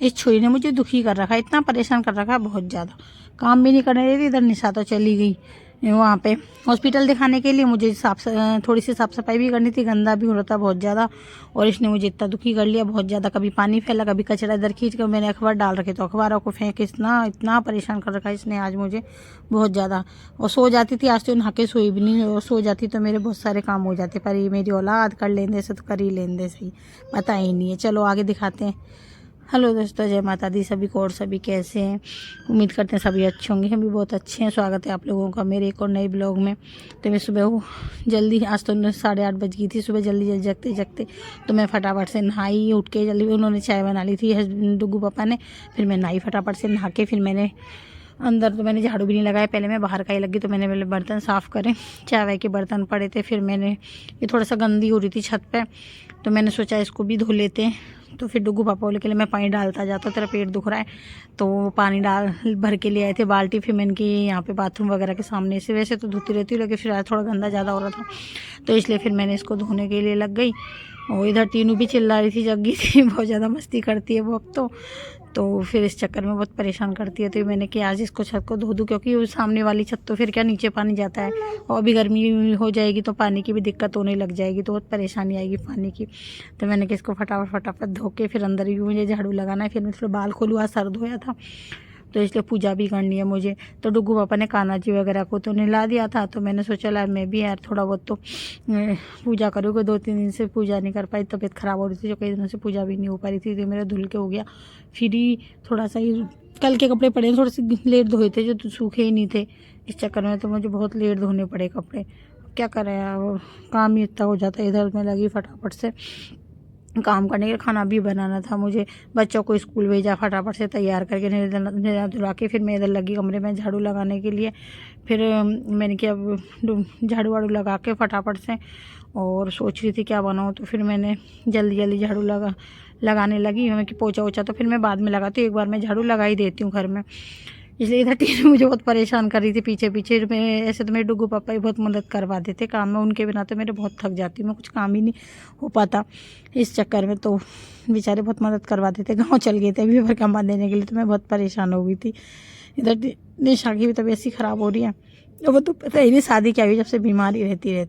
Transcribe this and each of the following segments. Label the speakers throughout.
Speaker 1: इस छुरी ने मुझे दुखी कर रखा है, इतना परेशान कर रखा है बहुत ज़्यादा, काम भी नहीं करने देती। इधर निशा तो चली गई वहाँ पे हॉस्पिटल दिखाने के लिए। मुझे थोड़ी सी साफ़ सफाई भी करनी थी, गंदा भी हो रहा था बहुत ज़्यादा। और इसने मुझे इतना दुखी कर लिया बहुत ज़्यादा, कभी पानी फैला, कभी कचरा इधर खींच कर मैंने अखबार डाल रखे तो अखबारों को फेंक, इतना परेशान कर रखा है इसने आज मुझे बहुत ज़्यादा। और सो जाती थी, आज तो नहा के सोई भी नहीं, और सो जाती तो मेरे बहुत सारे काम हो जाते, पर ये मेरी औलाद कर लेने से तो कर ही लेने सही, पता ही नहीं है। चलो आगे दिखाते हैं। हेलो दोस्तों, जय माता दी सभी को। और सभी कैसे हैं? उम्मीद करते हैं सभी अच्छे होंगे, हम भी बहुत अच्छे हैं। स्वागत है आप लोगों का मेरे एक और नए ब्लॉग में। तो मैं सुबह जल्दी, आज तो 8:30 बज गई थी सुबह, जल्दी जगते जगते तो मैं फटाफट से नहाई, उठ के जल्दी उन्होंने चाय बना ली थी डुगू पापा ने। फिर मैं नहाई फटाफट से, नहा के फिर मैंने अंदर तो मैंने झाड़ू भी नहीं लगाया, पहले मैं बाहर का ही लगी। तो मैंने पहले बर्तन साफ़ करें, चाय वाय के बर्तन पड़े थे। फिर मैंने ये थोड़ा सा गंदी हो रही थी छत पे, तो मैंने सोचा इसको भी धो लेते हैं। तो फिर डुगू पापा बोले के लिए मैं पानी डालता जाता, तेरा पेट दुख रहा है। तो पानी डाल भर के लिए आए थे बाल्टी। फिर मैंने कि यहाँ पे बाथरूम वगैरह के सामने से, वैसे तो धोती रहती हूँ लेकिन फिर आज थोड़ा गंदा ज़्यादा हो रहा था, तो इसलिए फिर मैंने इसको धोने के लिए लग गई। और इधर तीनों भी चिल्ला रही थी, जग्गी थी, बहुत ज़्यादा मस्ती करती है वो अब तो फिर इस चक्कर में बहुत परेशान करती है। तो मैंने कि आज इसको छत को धो दूँ, क्योंकि वो सामने वाली छत तो फिर क्या नीचे पानी जाता है, और अभी गर्मी हो जाएगी तो पानी की भी दिक्कत होने लग जाएगी, तो बहुत परेशानी आएगी पानी की। तो मैंने कि इसको फटाफट धो के फिर अंदर ही मुझे झाड़ू लगाना है। फिर मैं थोड़ा बाल खोलूँ, आज सर धोया था तो इसलिए पूजा भी करनी है मुझे। तो डुगू पापा ने कान्हा जी वगैरह को तो नहला दिया था, तो मैंने सोचा यार मैं भी यार थोड़ा बहुत तो पूजा करूँगी। 2-3 दिन से पूजा नहीं कर पाई, तबीयत ख़राब हो रही थी, जो कई दिनों से पूजा भी नहीं हो पा रही थी। तो मेरा धुल के हो गया। फिर ही थोड़ा सा ही कल के कपड़े पड़े, थोड़े से लेट धोए थे जो सूखे ही नहीं थे, इस चक्कर में तो मुझे बहुत लेट धोने पड़े कपड़े। क्या करें यार, काम ही इतना हो जाता है। इधर मैं लगी फटाफट से काम करने के, खाना भी बनाना था मुझे, बच्चों को स्कूल भेजा, फटाफट से तैयार करके नहा धुला के फिर मैं इधर लगी कमरे में झाड़ू लगाने के लिए। फिर मैंने क्या झाड़ू वाड़ू लगा के फटाफट से, और सोच रही थी क्या बनाऊँ। तो फिर मैंने जल्दी झाड़ू लगाने लगी। मैं कि पोछा वोछा तो फिर मैं बाद में लगाती हूँ, एक बार मैं झाड़ू लगा ही देती हूँ घर में। इसलिए इधर टीनू मुझे बहुत परेशान कर रही थी पीछे पीछे। मैं ऐसे तो मेरे डुगू पापा ही बहुत मदद करवा देते काम में, उनके बिना तो मेरे बहुत थक जाती हूँ, मैं कुछ काम ही नहीं हो पाता इस चक्कर में। तो बेचारे बहुत मदद करवा देते, गाँव चल गए थे अभी भर कमा देने के लिए, तो मैं बहुत परेशान हो गई थी। इधर निशा की भी तबीयत ऐसी ख़राब हो रही है, वो तो पता ही नहीं शादी क्या हुई, जब से बीमारी रहती है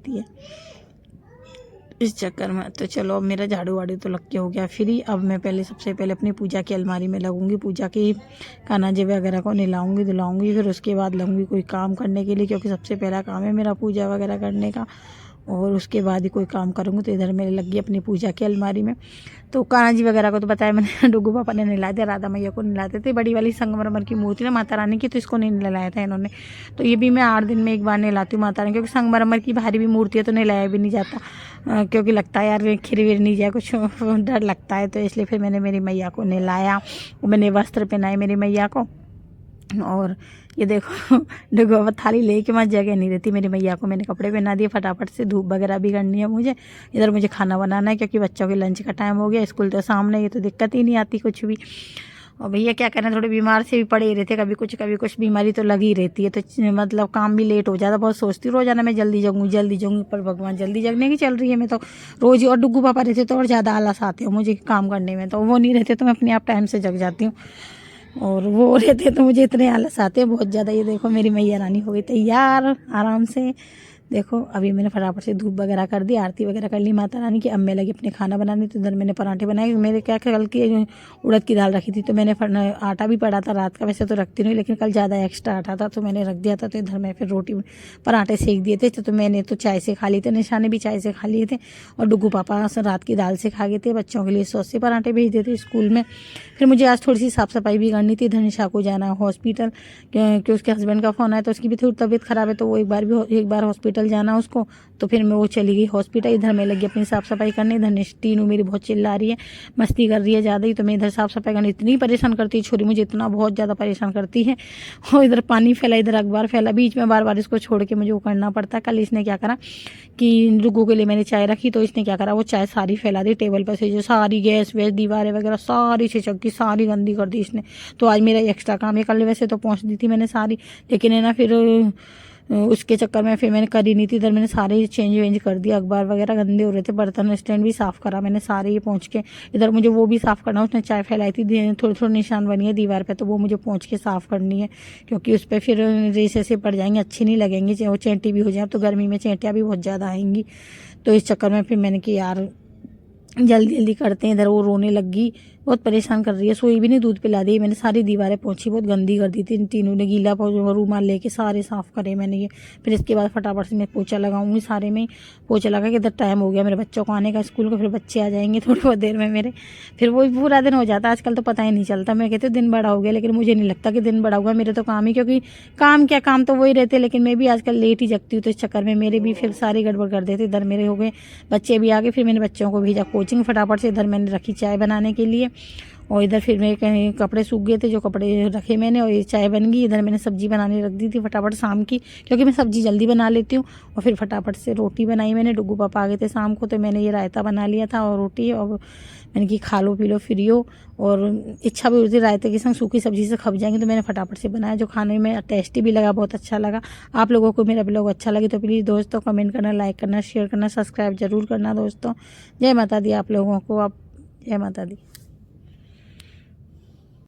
Speaker 1: इस चक्कर में। तो चलो अब मेरा झाड़ू वाड़ू तो लग के हो गया फ्री। अब मैं सबसे पहले अपनी पूजा की अलमारी में लगूंगी, पूजा की कान्हा जी वगैरह को नहलाऊंगी धुलाऊंगी, फिर उसके बाद लगूंगी कोई काम करने के लिए, क्योंकि सबसे पहला काम है मेरा पूजा वगैरह करने का, और उसके बाद ही कोई काम करूँगी। तो इधर मेरे लगी अपनी पूजा की अलमारी में। तो कान्हा जी वगैरह को तो बताया मैंने, डुगू पापा ने नहला दिया, राधा मैया को नहलाते थे, बड़ी वाली संगमरमर की मूर्ति ना माता रानी की, तो इसको नहीं नहलाया था इन्होंने। तो ये भी मैं 8 दिन में एक बार नहलाती हूँ माता रानी, क्योंकि संगमरमर की भारी भी मूर्ति है तो नहलाया भी नहीं जाता, क्योंकि लगता है यार खिर विर नहीं जाए, कुछ डर लगता है। तो इसलिए फिर मैंने मेरी मैया को नहलाया, मैंने वस्त्र पहनाए मेरी मैया को। और ये देखो डुगू थाली लेके मैं जगह नहीं रहती, मेरी मैया को मैंने कपड़े पहना दिए फटाफट से, धूप वगैरह भी करनी है मुझे। इधर मुझे खाना बनाना है, क्योंकि बच्चों के लंच का टाइम हो गया, स्कूल तो सामने, ये तो दिक्कत ही नहीं आती कुछ भी। और भैया क्या करें, थोड़े बीमार से भी पड़े ही रहते, कभी कुछ बीमारी तो लगी रहती है, तो मतलब काम भी लेट हो जाता। बहुत सोचती हूँ रोजाना मैं जल्दी जगूँ, पर भगवान जल्दी जगने की चल रही है मैं तो रोज़ ही। और डुगू पापा रहते तो और ज़्यादा आलस आते हो मुझे काम करने में, तो वो नहीं रहते तो मैं अपने आप टाइम से जग जाती हूँ, और वो रहते तो मुझे इतने आलस आते हैं बहुत ज़्यादा। ये देखो मेरी मैया रानी हो गई तैयार आराम से। देखो अभी मैंने फटाफट से धूप वगैरह कर दी, आरती वगैरह कर ली माता रानी की। अब मैं लगी अपने खाना बनाने, तो इधर मैंने पराठे बनाए। मेरे क्या कल की उड़द की दाल रखी थी, तो मैंने आटा भी पड़ा था रात का, वैसे तो रखती नहीं लेकिन कल ज़्यादा एक्स्ट्रा आटा था तो मैंने रख दिया था। तो इधर मैं फिर रोटी पराठे सेक दिए थे। तो मैंने तो चाय से खा लिए थे, निशा ने भी चाय से खा लिए थे, और डुगू पापा रात की दाल से खा गए थे। बच्चों के लिए सॉस से पराठे भेज देते स्कूल में। फिर मुझे आज थोड़ी सी साफ़ सफाई भी करनी थी। इधर निशा को जाना हॉस्पिटल, क्योंकि उसके हस्बैंड का फ़ोन आया, तो उसकी भी थोड़ी तबीयत ख़राब है, तो वो एक बार हॉस्पिटल जाना उसको। तो फिर मैं वो चली गई हॉस्पिटल। इधर मैं लगी अपनी साफ़ सफाई करने। इधर टीनू मेरी बहुत चिल्ला रही है, मस्ती कर रही है ज़्यादा ही, तो मैं इधर साफ़ सफाई करने, इतनी परेशान करती है छोरी मुझे, इतना बहुत ज़्यादा परेशान करती है। और इधर पानी फैला, इधर अखबार फैला, बीच में बार बार इसको छोड़ के मुझे वो करना पड़ता है। कल इसने क्या करा कि डुगू के लिए मैंने चाय रखी, तो इसने क्या करा, वो चाय सारी फैला दी टेबल पर से, जो सारी गैस वैस दीवारें वगैरह सारी छिचक की, सारी गंदी कर दी इसने। तो आज मेरा एक्स्ट्रा काम है, कल वैसे तो पहुँच दी थी मैंने सारी, लेकिन है ना फिर उसके चक्कर में फिर मैंने करी नहीं थी। इधर मैंने सारे चेंज वेंज कर दिया, अखबार वगैरह गंदे हो रहे थे, बर्तन स्टैंड भी साफ़ करा मैंने सारे ये पहुँच के। इधर मुझे वो भी साफ़ करना, उसने चाय फैलाई थी, थोड़ी थोड़ी निशान बनी है दीवार पे, तो वो मुझे पहुँच के साफ़ करनी है, क्योंकि उस पर फिर रेसे से पड़ जाएंगे, अच्छी नहीं लगेंगी, वो चेंटी भी हो जाए। अब तो गर्मी में चेंटियाँ भी बहुत ज़्यादा आएंगी, तो इस चक्कर में फिर मैंने कि यार जल्दी जल्दी करते हैं। इधर वो रोने लगी, बहुत परेशान कर रही है, सोई भी नहीं, दूध पिला दी मैंने। सारी दीवारें पोंछी, बहुत गंदी कर दी थी इन तीनों ने, गीला रूमाल लेके सारे साफ़ करे मैंने ये। फिर इसके बाद फटाफट से मैं पोछा लगाऊंगी, सारे में पोछा लगा के इधर टाइम हो गया मेरे बच्चों को आने का स्कूल का, फिर बच्चे आ जाएंगे थोड़ी बहुत देर में मेरे, फिर वो पूरा दिन हो जाता है। आजकल तो पता ही नहीं चलता, मैं कहती हूँ दिन बड़ा हो गया, लेकिन मुझे नहीं लगता कि दिन बड़ा हुआ, मेरे तो काम ही, क्योंकि काम क्या, काम तो वही रहते, लेकिन मैं भी आजकल लेट ही जगती हूँ, तो इस चक्कर में मेरे भी फिर सारी गड़बड़ कर देते। इधर मेरे हो गए, बच्चे भी आ गए, फिर मैंने बच्चों को भेजा कोचिंग फटाफट से। इधर मैंने रखी चाय बनाने के लिए, और इधर फिर मेरे कहीं कपड़े सूख गए थे, जो कपड़े रखे मैंने, और ये चाय बन गई। इधर मैंने सब्जी बनाने रख दी थी फटाफट शाम की, क्योंकि मैं सब्जी जल्दी बना लेती हूँ। और फिर फटाफट से रोटी बनाई मैंने, डुग्गू पापा आ गए थे शाम को, तो मैंने ये रायता बना लिया था और रोटी, और मैंने कि खा लो पी लो फ्री हो, और इच्छा भी होती रायते के संग सूखी सब्जी से खप जाएंगे, तो मैंने फटाफट से बनाया, जो खाने में टेस्टी भी लगा, बहुत अच्छा लगा। आप लोगों को मेरा ब्लॉग अच्छा लगे तो प्लीज़ दोस्तों कमेंट करना, लाइक करना, शेयर करना, सब्सक्राइब जरूर करना दोस्तों। जय माता दी आप लोगों को, आप जय माता दी।